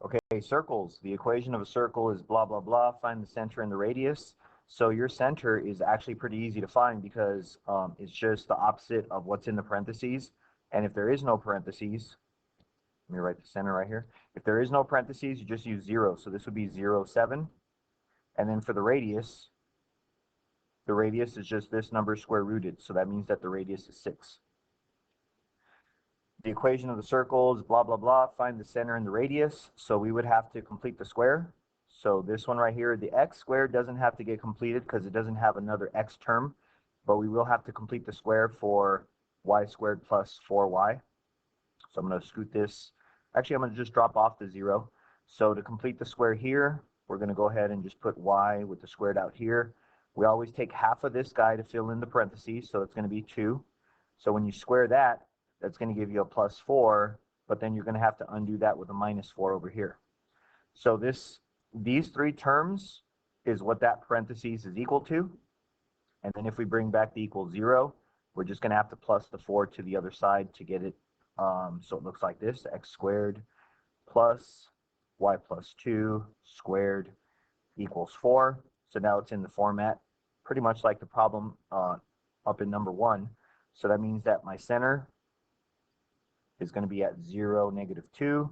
Okay, circles. The equation of a circle is blah, blah, blah. Find the center and the radius. So your center is actually pretty easy to find because it's just the opposite of what's in the parentheses. And if there is no parentheses, let me write the center right here. If there is no parentheses, you just use 0. So this would be 0, 7. And then for the radius is just this number square rooted. So that means that the radius is 6. The equation of the circle is blah, blah, blah. Find the center and the radius. So we would have to complete the square. So this one right here, the x squared doesn't have to get completed because it doesn't have another x term. But we will have to complete the square for y squared plus 4y. So I'm going to scoot this. Actually, I'm going to just drop off the 0. So to complete the square here, we're going to go ahead and just put y with the squared out here. We always take half of this guy to fill in the parentheses. So it's going to be 2. So when you square that, that's going to give you a plus 4, but then you're going to have to undo that with a minus 4 over here. So these three terms is what that parentheses is equal to. And then if we bring back the equal 0, we're just going to have to plus the 4 to the other side to get it. So it looks like this, x squared plus y plus 2 squared equals 4. So now it's in the format, pretty much like the problem up in number 1. So that means that my center is going to be at 0, negative 2,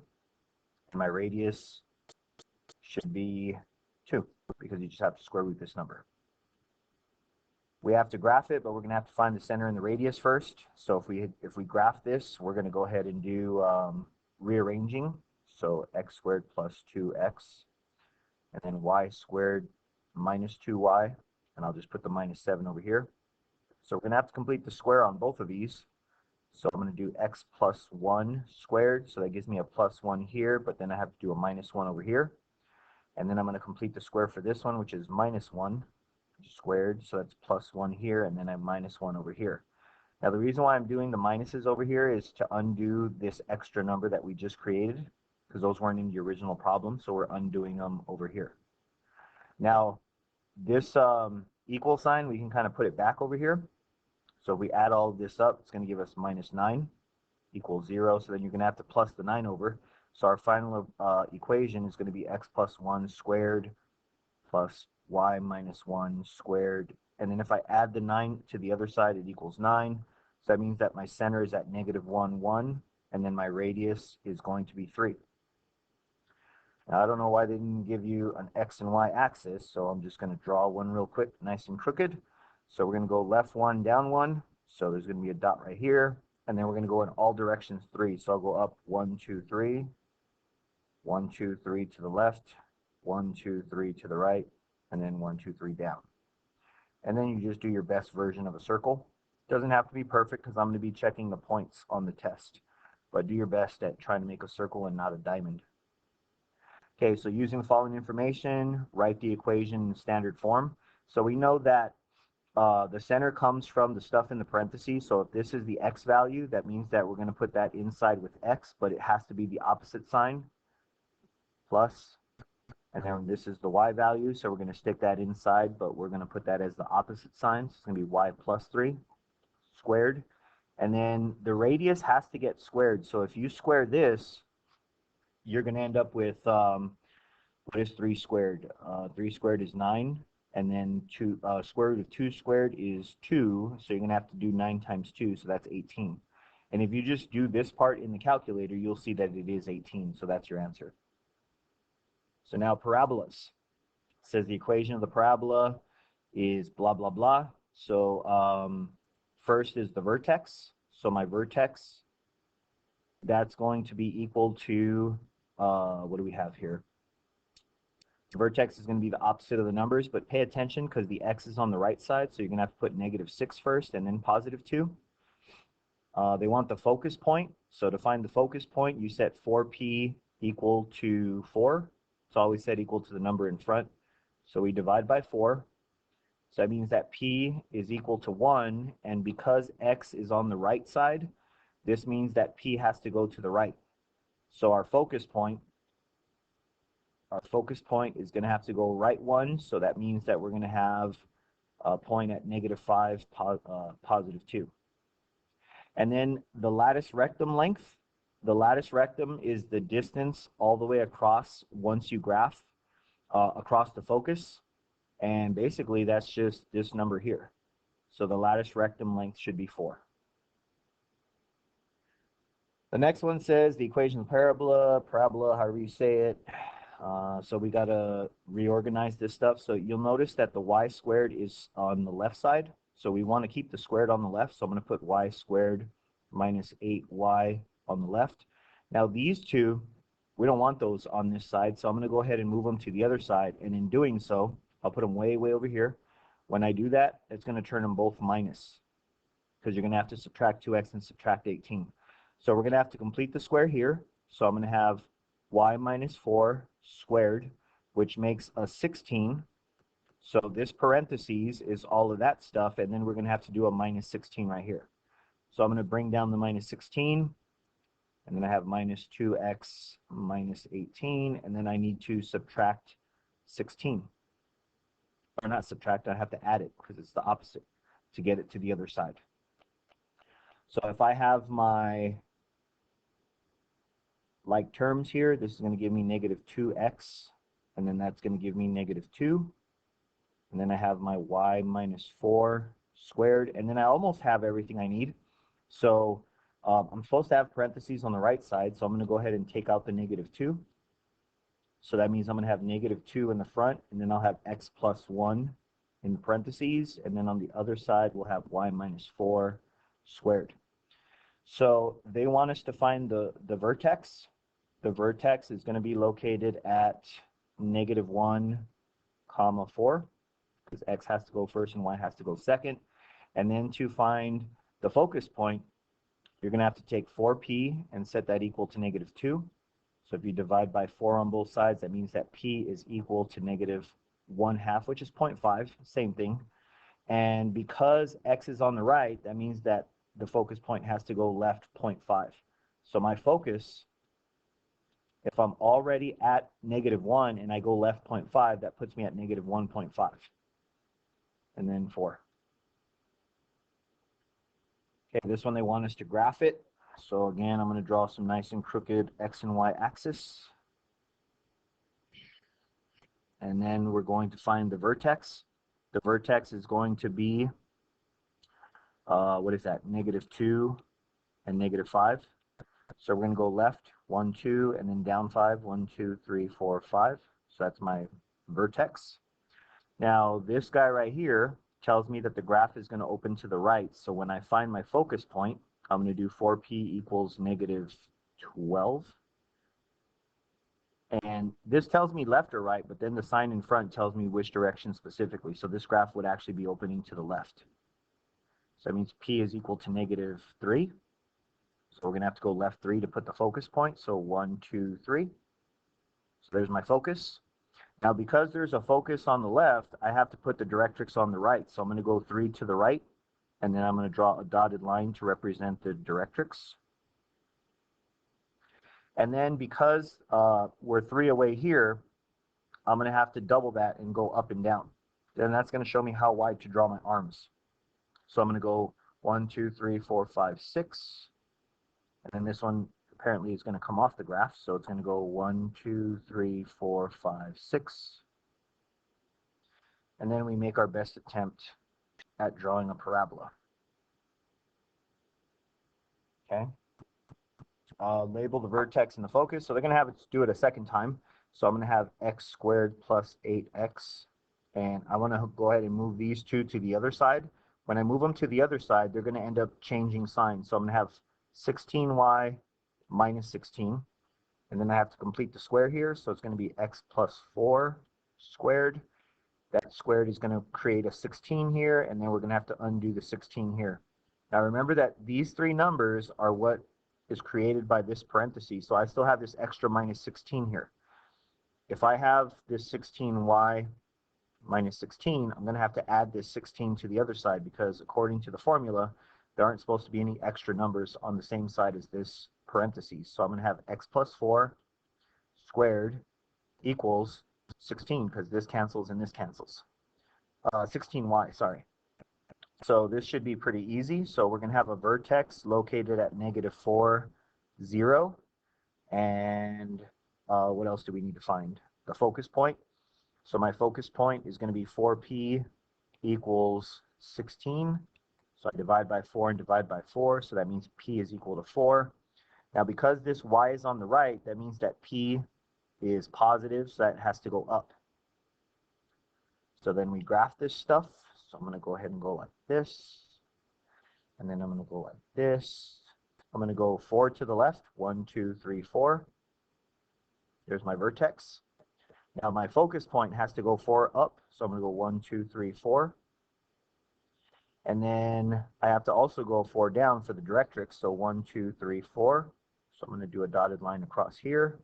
and my radius should be 2, because you just have to square root this number. We have to graph it, but we're going to have to find the center and the radius first. So if we graph this, we're going to go ahead and do rearranging. So x squared plus 2x, and then y squared minus 2y, and I'll just put the minus 7 over here. So we're going to have to complete the square on both of these. So I'm going to do x plus 1 squared, so that gives me a plus 1 here, but then I have to do a minus 1 over here. And then I'm going to complete the square for this one, which is minus 1 squared, so that's plus 1 here, and then I have minus 1 over here. Now the reason why I'm doing the minuses over here is to undo this extra number that we just created, because those weren't in the original problem, so we're undoing them over here. Now this equal sign, we can kind of put it back over here. So if we add all of this up, it's going to give us minus 9 equals 0. So then you're going to have to plus the 9 over. So our final equation is going to be x plus 1 squared plus y minus 1 squared. And then if I add the 9 to the other side, it equals 9. So that means that my center is at negative 1, 1. And then my radius is going to be 3. Now, I don't know why they didn't give you an x and y axis. So I'm just going to draw one real quick, nice and crooked. So we're going to go left 1, down 1. So there's going to be a dot right here. And then we're going to go in all directions 3. So I'll go up 1, 2, 3. 1, 2, 3 to the left. 1, 2, 3 to the right. And then 1, 2, 3 down. And then you just do your best version of a circle. It doesn't have to be perfect because I'm going to be checking the points on the test. But do your best at trying to make a circle and not a diamond. Okay, so using the following information, write the equation in standard form. So we know that the center comes from the stuff in the parentheses. So if this is the x value, that means that we're going to put that inside with x, but it has to be the opposite sign, plus. And then this is the y value, so we're going to stick that inside, but we're going to put that as the opposite sign. So it's going to be y plus 3 squared. And then the radius has to get squared. So if you square this, you're going to end up with, what is 3 squared? 3 squared is 9. And then square root of 2 squared is 2. So you're going to have to do 9 times 2. So that's 18. And if you just do this part in the calculator, you'll see that it is 18. So that's your answer. So now parabolas. It says the equation of the parabola is blah, blah, blah. So first is the vertex. So my vertex, that's going to be equal to, what do we have here? The vertex is going to be the opposite of the numbers, but pay attention because the x is on the right side, so you're going to have to put negative 6 first and then positive 2. They want the focus point. So to find the focus point, you set 4p equal to 4. It's always set equal to the number in front. So we divide by 4. So that means that p is equal to 1, and because x is on the right side, this means that p has to go to the right. So our focus point is going to have to go right 1, so that means that we're going to have a point at negative 5, positive 2. And then the lattice rectum length, the lattice rectum is the distance all the way across once you graph across the focus. And basically, that's just this number here. So the lattice rectum length should be 4. The next one says the equation of parabola, however you say it. So we got to reorganize this stuff. So you'll notice that the y squared is on the left side. So we want to keep the squared on the left. So I'm going to put y squared minus 8y on the left. Now these two, we don't want those on this side. So I'm going to go ahead and move them to the other side. And in doing so, I'll put them way over here. When I do that, it's going to turn them both minus, because you're going to have to subtract 2x and subtract 18. So we're going to have to complete the square here. So I'm going to have y minus 4 squared, which makes a 16. So this parentheses is all of that stuff, and then we're going to have to do a minus 16 right here. So I'm going to bring down the minus 16, and then I have minus 2x minus 18, and then I need to subtract 16. Or not subtract, I have to add it, because it's the opposite to get it to the other side. So if I have my like terms here, this is going to give me negative 2x, and then that's going to give me negative 2. And then I have my y minus 4 squared, and then I almost have everything I need. So I'm supposed to have parentheses on the right side, so I'm going to go ahead and take out the negative 2. So that means I'm going to have negative 2 in the front, and then I'll have x plus 1 in the parentheses, and then on the other side we'll have y minus 4 squared. So they want us to find the vertex. The vertex is going to be located at negative 1, 4, because x has to go first and y has to go second. And then to find the focus point, you're going to have to take 4p and set that equal to negative 2. So if you divide by 4 on both sides, that means that p is equal to negative 1/2, which is 0.5, same thing. And because x is on the right, that means that the focus point has to go left 0.5. So my focus, if I'm already at negative 1 and I go left 0.5, that puts me at negative 1.5. And then 4. Okay, this one they want us to graph it. So again, I'm going to draw some nice and crooked x and y axis. And then we're going to find the vertex. The vertex is going to be, what is that, negative 2 and negative 5. So we're going to go left 1, 2, and then down 5, 1, 2, 3, 4, 5. So that's my vertex. Now this guy right here tells me that the graph is going to open to the right. So when I find my focus point, I'm going to do 4p equals negative 12. And this tells me left or right, but then the sign in front tells me which direction specifically. So this graph would actually be opening to the left. So that means p is equal to negative 3. So we're going to have to go left 3 to put the focus point. So 1, 2, 3. So there's my focus. Now because there's a focus on the left, I have to put the directrix on the right. So I'm going to go 3 to the right, and then I'm going to draw a dotted line to represent the directrix. And then because we're 3 away here, I'm going to have to double that and go up and down. Then that's going to show me how wide to draw my arms. So I'm going to go 1, 2, 3, 4, 5, 6. And then this one apparently is going to come off the graph. So it's going to go 1, 2, 3, 4, 5, 6. And then we make our best attempt at drawing a parabola. Okay. Label the vertex and the focus. So they're going to have us do it a second time. So I'm going to have x squared plus 8x. And I want to go ahead and move these two to the other side. When I move them to the other side, they're going to end up changing signs. So I'm going to have 16y minus 16. And then I have to complete the square here. So it's going to be x plus 4 squared. That squared is going to create a 16 here. And then we're going to have to undo the 16 here. Now remember that these three numbers are what is created by this parenthesis. So I still have this extra minus 16 here. If I have this 16y minus 16, I'm going to have to add this 16 to the other side, because according to the formula, there aren't supposed to be any extra numbers on the same side as this parenthesis. So I'm going to have x plus 4 squared equals 16, because this cancels and this cancels. 16y, sorry. So this should be pretty easy. So we're going to have a vertex located at negative 4, 0. And what else do we need to find? The focus point. So my focus point is going to be 4p equals 16. So I divide by 4 and divide by 4. So that means p is equal to 4. Now, because this y is on the right, that means that p is positive, so that has to go up. So then we graph this stuff. So I'm going to go ahead and go like this. And then I'm going to go like this. I'm going to go 4 to the left. 1, 2, 3, 4. There's my vertex. Now my focus point has to go 4 up. So I'm going to go 1, 2, 3, 4. And then I have to also go 4 down for the directrix. So 1, 2, 3, 4. So I'm going to do a dotted line across here.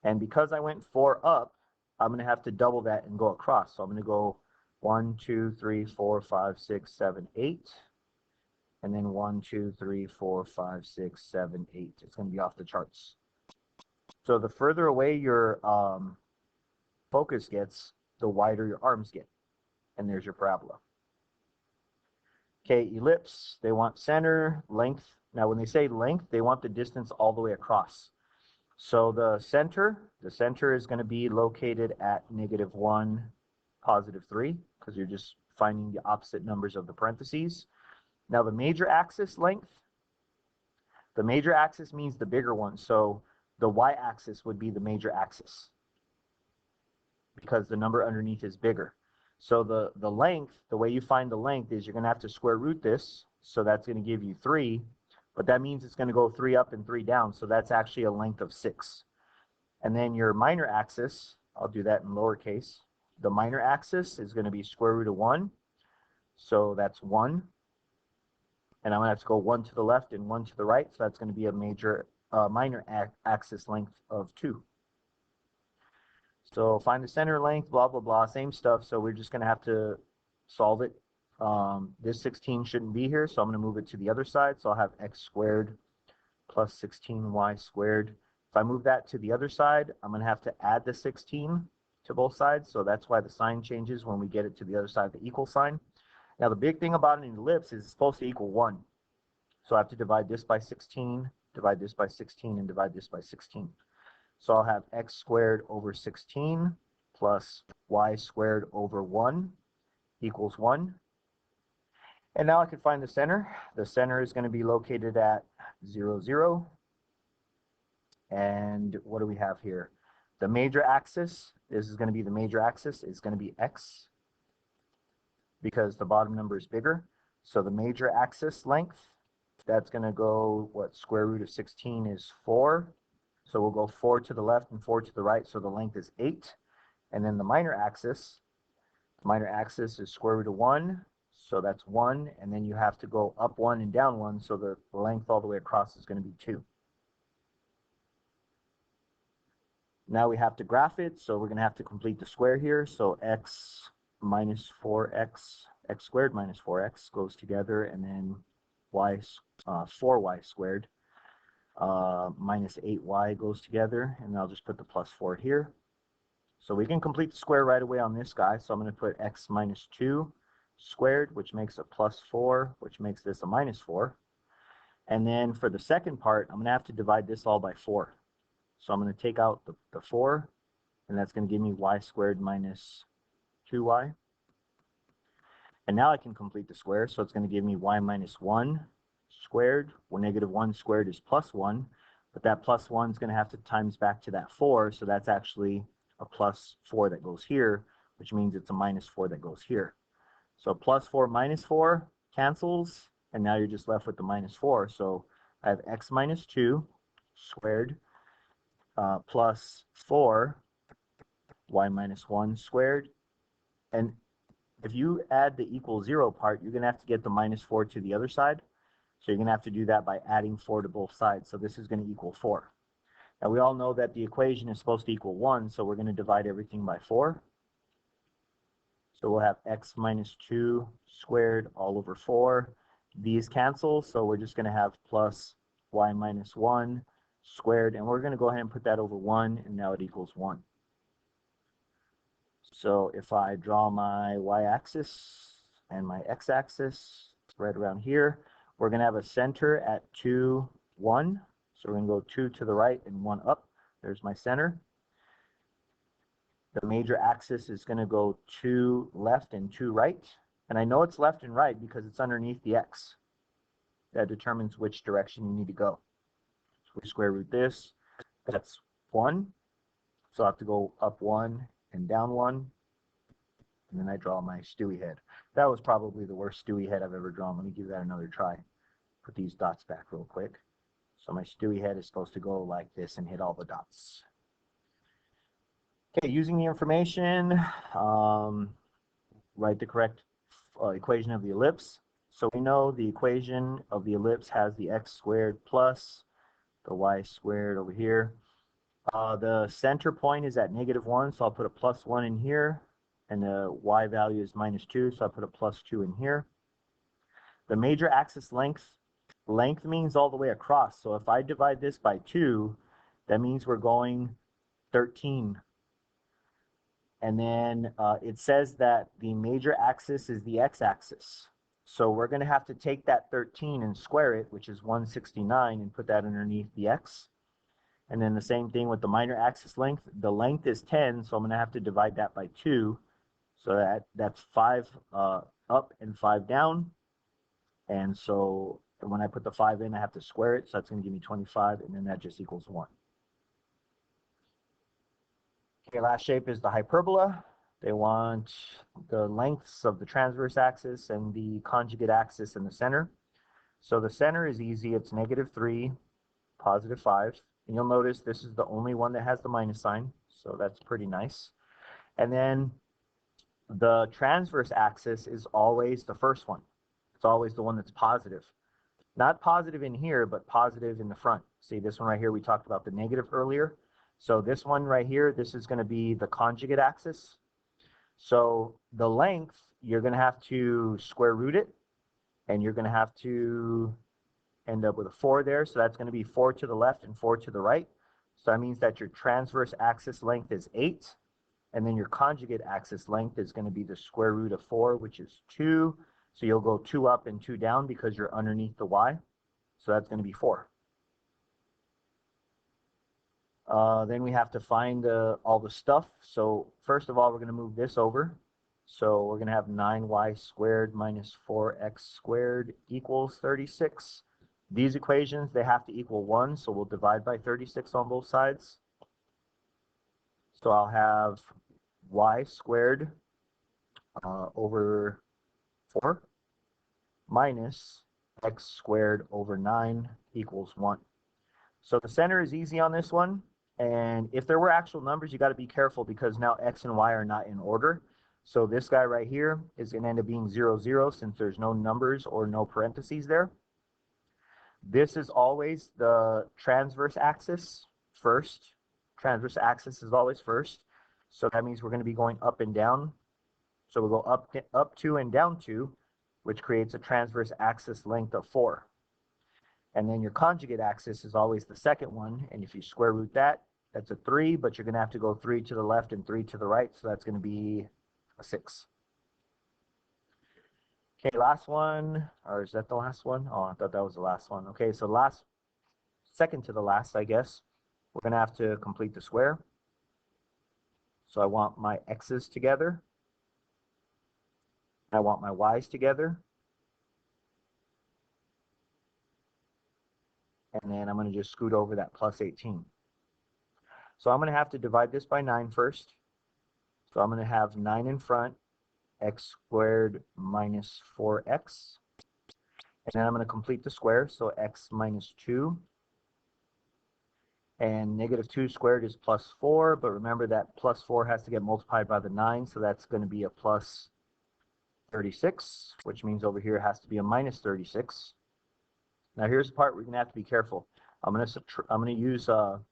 And because I went 4 up, I'm going to have to double that and go across. So I'm going to go 1, 2, 3, 4, 5, 6, 7, 8. And then 1, 2, 3, 4, 5, 6, 7, 8. It's going to be off the charts. So the further away your focus gets, the wider your arms get. And there's your parabola. Okay, ellipse, they want center, length. Now when they say length, they want the distance all the way across. So the center is going to be located at -1, +3, because you're just finding the opposite numbers of the parentheses. Now the major axis length, the major axis means the bigger one. So the y-axis would be the major axis because the number underneath is bigger. So the length, the way you find the length is you're going to have to square root this. So that's going to give you 3. But that means it's going to go 3 up and 3 down. So that's actually a length of 6. And then your minor axis, I'll do that in lowercase. The minor axis is going to be square root of 1. So that's 1. And I'm going to have to go 1 to the left and 1 to the right. So that's going to be a minor axis length of 2. So find the center length, blah, blah, blah, same stuff. So we're just going to have to solve it. This 16 shouldn't be here, so I'm going to move it to the other side. So I'll have x squared plus 16y squared. If I move that to the other side, I'm going to have to add the 16 to both sides. So that's why the sign changes when we get it to the other side of the equal sign. Now the big thing about an ellipse is it's supposed to equal 1. So I have to divide this by 16, divide this by 16, and divide this by 16. So I'll have x squared over 16 plus y squared over 1 equals 1. And now I can find the center. The center is going to be located at 0, 0. And what do we have here? The major axis, this is going to be the major axis, is going to be x because the bottom number is bigger. So the major axis length, that's going to go, square root of 16 is 4. So we'll go 4 to the left and 4 to the right, so the length is 8. And then the minor axis is square root of 1, so that's 1. And then you have to go up 1 and down 1, so the length all the way across is going to be 2. Now we have to graph it, so we're going to have to complete the square here. So x minus 4x, x squared minus 4x goes together, and then 4y squared minus 8y goes together, and I'll just put the plus 4 here. So we can complete the square right away on this guy. So I'm going to put x minus 2 squared, which makes a plus 4, which makes this a minus 4. And then for the second part, I'm going to have to divide this all by 4. So I'm going to take out the 4, and that's going to give me y squared minus 2y. And now I can complete the square. So it's going to give me y minus 1 squared. Well, -1 squared is plus 1. But that plus 1 is going to have to times back to that 4. So that's actually a plus 4 that goes here, which means it's a minus 4 that goes here. So plus 4 minus 4 cancels. And now you're just left with the minus 4. So I have x minus 2 squared plus 4 y minus 1 squared. And if you add the equal 0 part, you're going to have to get the minus 4 to the other side. So you're going to have to do that by adding 4 to both sides. So this is going to equal 4. Now we all know that the equation is supposed to equal 1, so we're going to divide everything by 4. So we'll have x minus 2 squared all over 4. These cancel, so we're just going to have plus y minus 1 squared, and we're going to go ahead and put that over 1, and now it equals 1. So if I draw my y-axis and my x-axis right around here, We're going to have a center at 2, 1. So we're going to go 2 to the right and 1 up. There's my center. The major axis is going to go 2 left and 2 right. And I know it's left and right because it's underneath the x. That determines which direction you need to go. So we square root this. That's 1. So I have to go up 1 and down 1. And then I draw my Stewie head. That was probably the worst Stewie head I've ever drawn. Let me give that another try. Put these dots back real quick. So my Stewie head is supposed to go like this and hit all the dots. Okay, using the information, write the correct equation of the ellipse. So we know the equation of the ellipse has the x squared plus the y squared over here. The center point is at -1, so I'll put a +1 in here. And the y value is -2, so I put a +2 in here. The major axis length means all the way across. So if I divide this by 2, that means we're going 13. And then it says that the major axis is the x-axis. So we're going to have to take that 13 and square it, which is 169, and put that underneath the x. And then the same thing with the minor axis length. The length is 10, so I'm going to have to divide that by 2. So that's 5 up and 5 down. And so when I put the 5 in, I have to square it. So that's going to give me 25, and then that just equals 1. Okay, last shape is the hyperbola. They want the lengths of the transverse axis and the conjugate axis in the center. So the center is easy. It's -3, +5. And you'll notice this is the only one that has the minus sign. So that's pretty nice. And then the transverse axis is always the first one. It's always the one that's positive. Not positive in here, but positive in the front. See this one right here, we talked about the negative earlier. So this one right here, this is going to be the conjugate axis. So the length, you're going to have to square root it, and you're going to have to end up with a 4 there. So that's going to be 4 to the left and 4 to the right. So that means that your transverse axis length is 8. And then your conjugate axis length is going to be the square root of 4, which is 2. So you'll go 2 up and 2 down because you're underneath the y. So that's going to be 4. Then we have to find all the stuff. So first of all, we're going to move this over. So we're going to have 9y squared minus 4x squared equals 36. These equations, they have to equal 1. So we'll divide by 36 on both sides. So I'll have y squared over 4 minus x squared over 9 equals 1. So the center is easy on this one. And if there were actual numbers, you got to be careful because now x and y are not in order. So this guy right here is going to end up being 0, 0 since there's no numbers or no parentheses there. This is always the transverse axis first. Transverse axis is always first. So that means we're going to be going up and down. So we'll go up 2 and down 2, which creates a transverse axis length of 4. And then your conjugate axis is always the second one. And if you square root that, that's a 3, but you're going to have to go 3 to the left and 3 to the right. So that's going to be a 6. Okay, last one. Or is that the last one? Oh, I thought that was the last one. Okay, so second to the last, I guess. We're going to have to complete the square. So I want my x's together. I want my y's together. And then I'm going to just scoot over that plus 18. So I'm going to have to divide this by 9 first. So I'm going to have 9 in front, x squared minus 4x. And then I'm going to complete the square, so x minus 2. And -2 squared is plus 4, but remember that plus 4 has to get multiplied by the 9, so that's going to be a plus 36, which means over here it has to be a minus 36. Now here's the part where you're going to have to be careful. I'm going to use a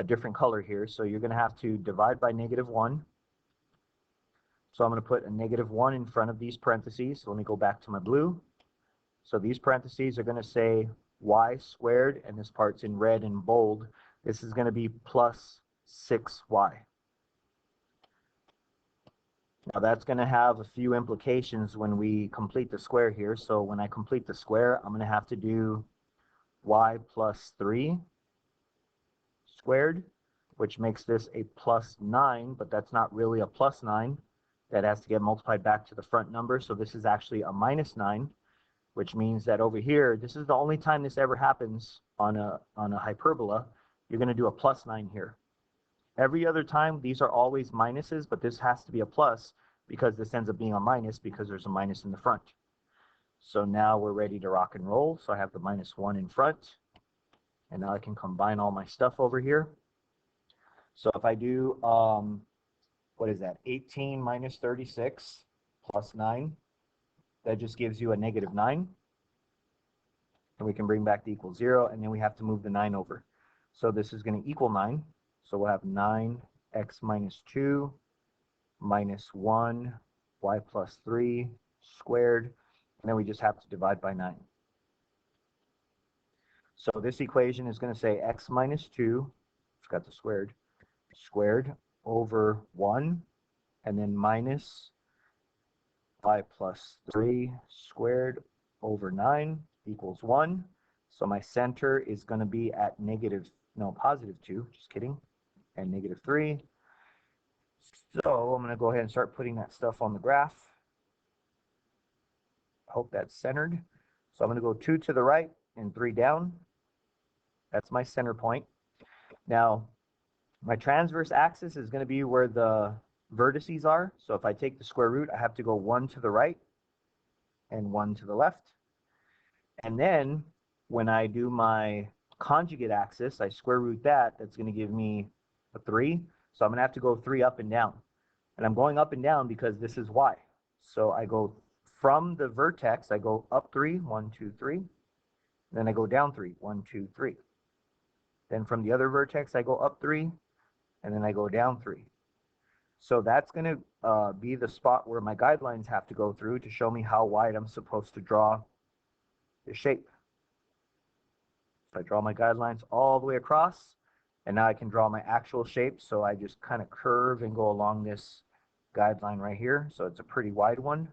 different color here, so you're going to have to divide by -1. So I'm going to put a -1 in front of these parentheses. So let me go back to my blue. So these parentheses are going to say y squared, and this part's in red and bold. This is going to be plus 6y. Now that's going to have a few implications when we complete the square here. So when I complete the square, I'm going to have to do y plus 3 squared, which makes this a plus 9, but that's not really a plus 9. That has to get multiplied back to the front number. So this is actually a minus 9, which means that over here, this is the only time this ever happens on a hyperbola. You're going to do a plus 9 here. Every other time, these are always minuses, but this has to be a plus because this ends up being a minus because there's a minus in the front. So now we're ready to rock and roll. So I have the minus 1 in front. And now I can combine all my stuff over here. So if I do, what is that? 18 minus 36 plus 9. That just gives you a negative 9. And we can bring back the equal 0. And then we have to move the 9 over. So this is going to equal 9. So we'll have 9x minus 2 minus 1 y plus 3 squared. And then we just have to divide by 9. So this equation is going to say x minus 2, forgot the squared over 1, and then minus y plus 3 squared over 9 equals 1. So my center is going to be at positive 2, just kidding, and negative 3. So I'm going to go ahead and start putting that stuff on the graph. Hope that's centered. So I'm going to go 2 to the right and 3 down. That's my center point. Now, my transverse axis is going to be where the vertices are. So if I take the square root, I have to go 1 to the right and 1 to the left. And then when I do my conjugate axis, I square root that. That's going to give me a 3. So I'm going to have to go 3 up and down. And I'm going up and down because this is y. So I go from the vertex, I go up 3, 1, 2, 3. Then I go down 3, 1, 2, 3. Then from the other vertex, I go up 3, and then I go down 3. So that's going to be the spot where my guidelines have to go through to show me how wide I'm supposed to draw the shape. So I draw my guidelines all the way across, and now I can draw my actual shape. So I just kind of curve and go along this guideline right here. So it's a pretty wide one.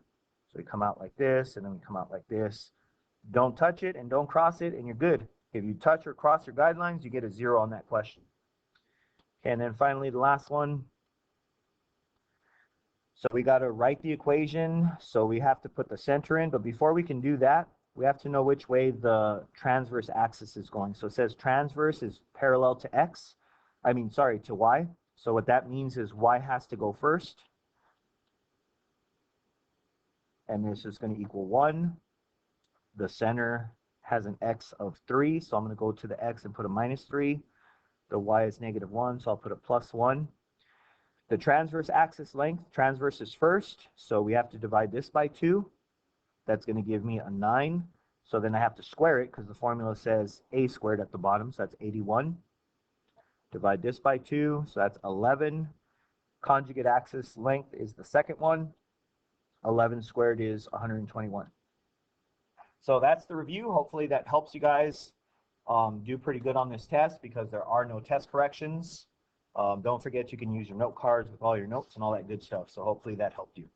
So we come out like this, and then we come out like this. Don't touch it and don't cross it, and you're good. If you touch or cross your guidelines, you get a 0 on that question. And then finally, the last one. So we got to write the equation. So we have to put the center in. But before we can do that, we have to know which way the transverse axis is going. So it says transverse is parallel to x. To y. So what that means is y has to go first. And this is going to equal 1. The center has an x of 3, so I'm going to go to the x and put a minus 3. The y is negative 1, so I'll put a plus 1. The transverse axis length, transverse is first, so we have to divide this by 2. That's going to give me a 9. So then I have to square it because the formula says a squared at the bottom, so that's 81. Divide this by 2, so that's 11. Conjugate axis length is the second one. 11 squared is 121. So that's the review. Hopefully that helps you guys do pretty good on this test because there are no test corrections. Don't forget you can use your note cards with all your notes and all that good stuff. So hopefully that helped you.